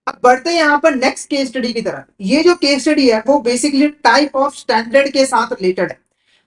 अब बढ़ते हैं यहाँ पर नेक्स्ट केस स्टडी की तरफ। ये जो केस स्टडी है वो बेसिकली टाइप ऑफ स्टैंडर्ड के साथ रिलेटेड है।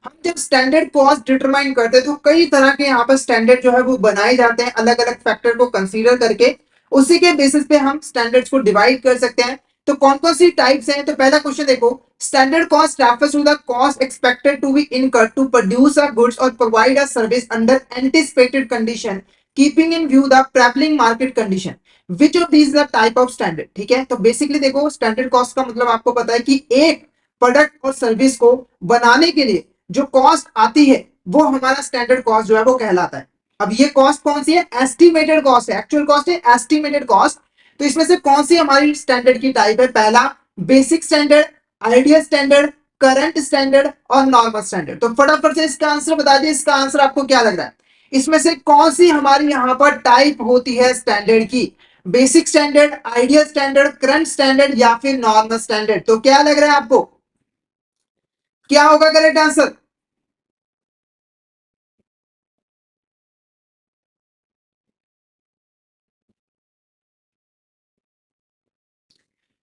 हम जब स्टैंडर्ड कॉस्ट डिटरमाइन करते हैं तो कई तरह के यहाँ पर स्टैंडर्ड जो है वो बनाए जाते हैं अलग अलग फैक्टर को कंसीडर करके। उसी के बेसिस पे हम स्टैंडर्ड्स को डिवाइड कर सकते हैं। तो कौन कौन सी टाइप्स हैं? तो पहला क्वेश्चन देखो, standard cost refers to the cost expected to be incurred to produce a goods और provide a service under anticipated condition keeping in view the prevailing market condition. Which of these the type of standard? ठीक है, तो basically देखो standard cost का मतलब आपको पता है कि एक प्रोडक्ट और सर्विस को बनाने के लिए जो कॉस्ट आती है वो हमारा स्टैंडर्ड कॉस्ट जो है वो कहलाता है। अब ये कॉस्ट कौन सी है? एस्टिमेटेड कॉस्ट है, एक्चुअल कॉस्ट है एस्टिमेटेड कॉस्ट। तो इसमें से कौन सी हमारी स्टैंडर्ड की टाइप है? पहला basic standard, ideal standard, current standard और नॉर्मल स्टैंडर्ड। तो फटाफट से इसका आंसर बता दिए। इसका आंसर आपको क्या लग रहा है? इसमें से कौन सी हमारी यहां पर टाइप होती है स्टैंडर्ड की? Basic standard, ideal standard, current standard या फिर नॉर्मल स्टैंडर्ड? तो क्या लग रहा है आपको, क्या होगा करेक्ट आंसर?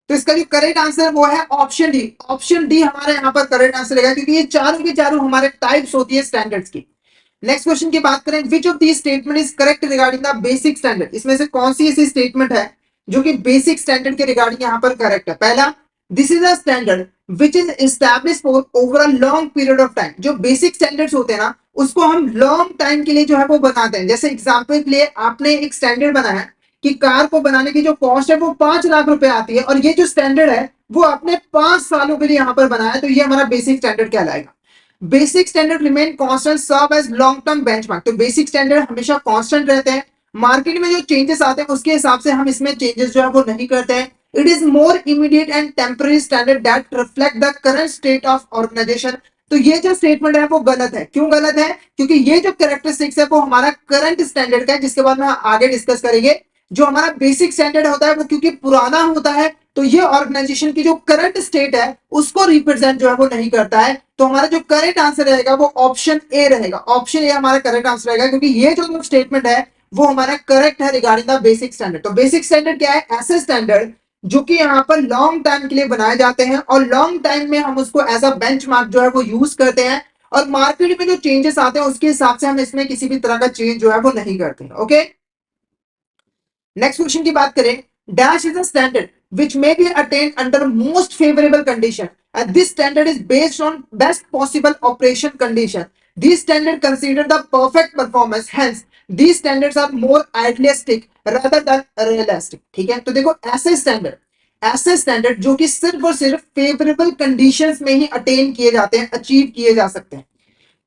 तो इसका जो करेक्ट आंसर है वो है ऑप्शन डी। ऑप्शन डी हमारे यहाँ पर करेक्ट आंसर रहेगा क्योंकि ये चारों के चारों हमारे टाइप्स होती है स्टैंडर्ड्स की। नेक्स्ट क्वेश्चन की बात करें, which of the statement is correct regarding the basic standard? इसमें से कौन सी ऐसी स्टेटमेंट है जो कि बेसिक स्टैंडर्ड के रिगार्डिंग यहाँ पर करेक्ट है? पहला, this is a standard which is establish for over a long period of time. जो बेसिक स्टैंडर्ड्स होते हैं ना उसको हम लॉन्ग टाइम के लिए जो है वो बनाते हैं। जैसे एग्जाम्पल के लिए आपने एक स्टैंडर्ड बनाया कि कार को बनाने की जो कॉस्ट है वो 5 लाख रुपए आती है और ये जो स्टैंडर्ड है वो आपने 5 सालों के लिए यहाँ पर बनाया, तो ये हमारा बेसिक स्टैंडर्ड कहलाएगा। Basic standard remain constant serve as long term benchmark. तो बेसिक स्टैंडर्ड हमेशा कांस्टेंट रहते हैं, मार्केट में जो चेंजेस आते हैं उसके हिसाब से हम इसमें चेंजेस जो है वो नहीं करते हैं। It is more immediate and temporary standard that reflect the current state of organisation. तो ये जो स्टेटमेंट है वो गलत है। क्यों गलत है? क्योंकि ये जो कैरेक्टरिस्टिक्स है वो हमारा करंट स्टैंडर्ड का है, जिसके बाद में आगे डिस्कस करेंगे। जो हमारा बेसिक स्टैंडर्ड होता है वो क्योंकि पुराना होता है तो ये ऑर्गेनाइजेशन की जो करंट स्टेट है उसको रिप्रेजेंट जो है वो नहीं करता है। तो हमारा जो करेक्ट आंसर रहेगा वो ऑप्शन ए रहेगा। ऑप्शन ए हमारा करेक्ट आंसर रहेगा क्योंकि ये जो स्टेटमेंट है वो हमारा करेक्ट है रिगार्डिंग द बेसिक स्टैंडर्ड। तो बेसिक स्टैंडर्ड क्या है? ऐसे स्टैंडर्ड जो कि यहाँ पर लॉन्ग टाइम के लिए बनाए जाते हैं और लॉन्ग टाइम में हम उसको एज अ बेंचमार्क जो है वो यूज करते हैं और मार्केट में जो चेंजेस आते हैं उसके हिसाब से हम इसमें किसी भी तरह का चेंज जो है वो नहीं करते हैं। ओके, नेक्स्ट क्वेश्चन की बात करें, dash is a standard which may be attained under most favorable condition and this standard is based on best possible operation condition. These standards consider the perfect performance, hence these standards are more idealistic rather than realistic. ठीक है, तो देखो ऐसे standard जो कि सिर्फ और सिर्फ फेवरेबल कंडीशंस में ही अटेन किए जाते हैं, अचीव किए जा सकते हैं।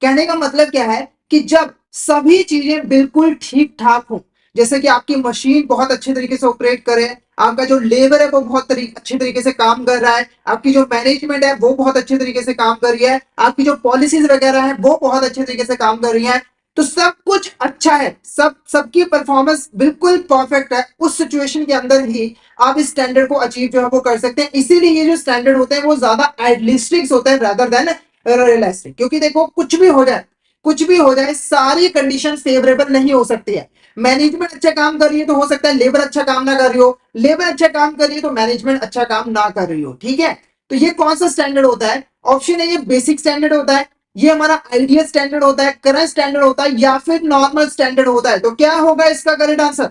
कहने का मतलब क्या है कि जब सभी चीजें बिल्कुल ठीक ठाक हो, जैसे कि आपकी मशीन बहुत अच्छे तरीके से ऑपरेट करे, आपका जो लेबर है वो बहुत अच्छे तरीके से काम कर रहा है, आपकी जो मैनेजमेंट है वो बहुत अच्छे तरीके से काम कर रही है, आपकी जो पॉलिसीज वगैरह है वो बहुत अच्छे तरीके से काम कर रही है, तो सब कुछ अच्छा है, सबकी परफॉर्मेंस बिल्कुल परफेक्ट है। उस सिचुएशन के अंदर ही आप इस स्टैंडर्ड को अचीव जो है वो कर सकते हैं। इसीलिए ये जो स्टैंडर्ड होते हैं वो ज्यादा आइडियलिस्टिक होते हैं रादर देन रियलिस्टिक। क्योंकि देखो कुछ भी हो जाए सारी कंडीशन फेवरेबल नहीं हो सकती है। मैनेजमेंट अच्छा काम कर रही है तो हो सकता है लेबर अच्छा काम ना कर रही हो, लेबर अच्छा काम कर रही है तो मैनेजमेंट अच्छा काम ना कर रही हो। ठीक है, तो ये कौन सा स्टैंडर्ड होता है? ऑप्शन है ये बेसिक स्टैंडर्ड होता है, ये हमारा आइडियल स्टैंडर्ड होता है, करंट स्टैंडर्ड होता है या फिर नॉर्मल स्टैंडर्ड होता है। तो क्या होगा इसका correct answer?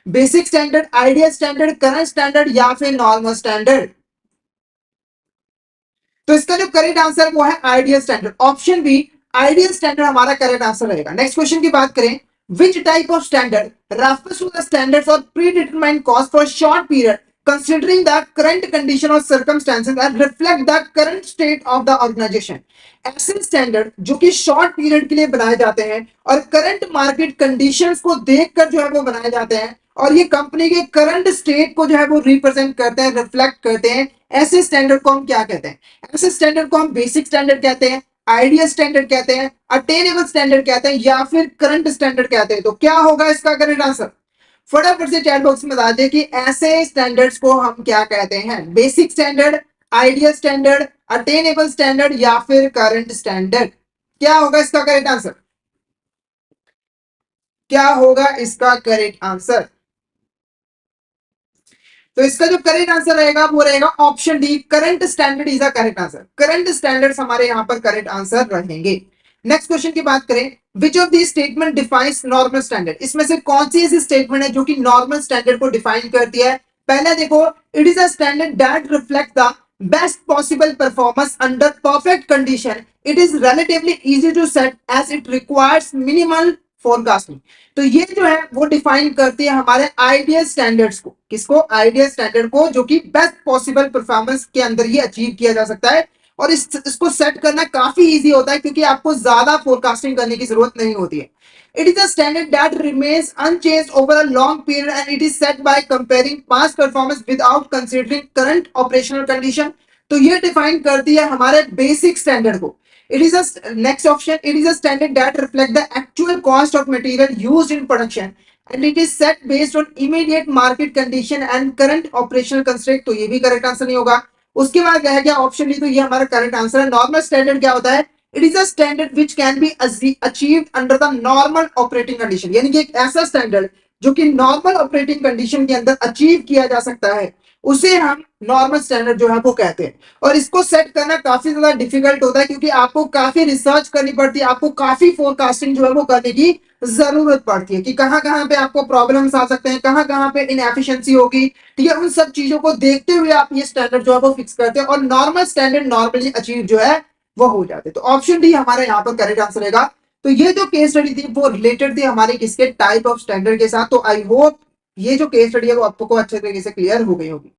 Basic standard, ideal standard, current standard या फिर नॉर्मल स्टैंडर्ड? तो इसका जो करेक्ट आंसर वो है ideal standard. Option B ideal standard हमारा करेक्ट आंसर रहेगा। नेक्स्ट क्वेश्चन की बात करें, which type of standard refers to the standards और predetermined cost for short period considering the current condition or circumstances and reflect the current state of the organization। ऐसे standard जो कि short period के लिए बनाए जाते हैं और करंट मार्केट कंडीशंस को देखकर जो है वो बनाए जाते हैं और ये कंपनी के करंट स्टेट को जो है वो रिप्रेजेंट करते हैं, रिफ्लेक्ट करते हैं। ऐसे स्टैंडर्ड को हम क्या कहते हैं? ऐसे स्टैंडर्ड को हम बेसिक स्टैंडर्ड कहते हैं, आइडियल स्टैंडर्ड कहते हैं, अटेनेबल स्टैंडर्ड कहते हैं या फिर करंट स्टैंडर्ड कहते हैं। तो क्या होगा इसका करेक्ट आंसर? फटाफट से चैट बॉक्स में बता दें कि ऐसे स्टैंडर्ड्स को हम क्या कहते हैं? Basic standard, ideal standard, attainable standard या फिर करंट स्टैंडर्ड? क्या होगा इसका करेक्ट आंसर? क्या होगा इसका करेक्ट आंसर? तो इसका जो करेक्ट आंसर रहेगा वो रहेगा option D, current standard is the correct answer. Current standards हमारे यहाँ पर करेक्ट आंसर रहेंगे। नेक्स्ट क्वेश्चन की बात करें, which of the statement defines normal standard, इसमें से कौन सी ऐसी स्टेटमेंट है जो कि नॉर्मल स्टैंडर्ड को डिफाइन करती है। पहले देखो, it is a standard that reflect the best possible performance under perfect condition, it is relatively easy to set as it requires minimal forecasting. तो ये जो है वो डिफाइन करती है हमारे आइडियल स्टैंडर्ड्स को। किसको? आइडियल स्टैंडर्ड को, जो कि बेस्ट पॉसिबल परफॉर्मेंस के अंदर ही अचीव किया जा सकता है। और इसको सेट करना काफी इजी होता है क्योंकि आपको ज्यादा फोरकास्टिंग करने की जरूरत नहीं होती है। It is a standard that remains unchanged over a long period and it is set by comparing past performance without considering current operational condition. तो ये डिफाइन करती है हमारे बेसिक स्टैंडर्ड को। It is a next option. It is a standard that reflect the actual cost of material used in production, and it is set based on immediate market condition and current operational constraint. तो ये भी correct answer नहीं होगा। उसके बाद रह गया option D, तो ये हमारा करेक्ट आंसर है। नॉर्मल स्टैंडर्ड क्या होता है? It is a standard which can be achieved under the normal operating condition, यानी कि एक ऐसा स्टैंडर्ड जो कि नॉर्मल ऑपरेटिंग कंडीशन के अंदर अचीव किया जा सकता है, उसे हम नॉर्मल स्टैंडर्ड जो है वो कहते हैं। और इसको सेट करना काफी ज्यादा डिफिकल्ट होता है क्योंकि आपको काफी रिसर्च करनी पड़ती है, आपको काफी फोरकास्टिंग जो है वो करने की जरूरत पड़ती है कि कहां कहां पे आपको प्रॉब्लम्स आ सकते हैं, कहां कहां पे इनएफिशिएंसी होगी। ठीक है, उन सब चीजों को देखते हुए आप ये स्टैंडर्ड जो है वो फिक्स करते हैं और नॉर्मल स्टैंडर्ड नॉर्मली अचीव जो है वो हो जाते हैं। तो ऑप्शन डी हमारे यहाँ पर करेक्ट आंसर रहेगा। तो ये जो केस स्टडी थी वो रिलेटेड थी हमारे किसके? टाइप ऑफ स्टैंडर्ड के साथ। तो आई होप ये जो केस स्टडी है वो आपको अच्छे तरीके से क्लियर हो गई होगी।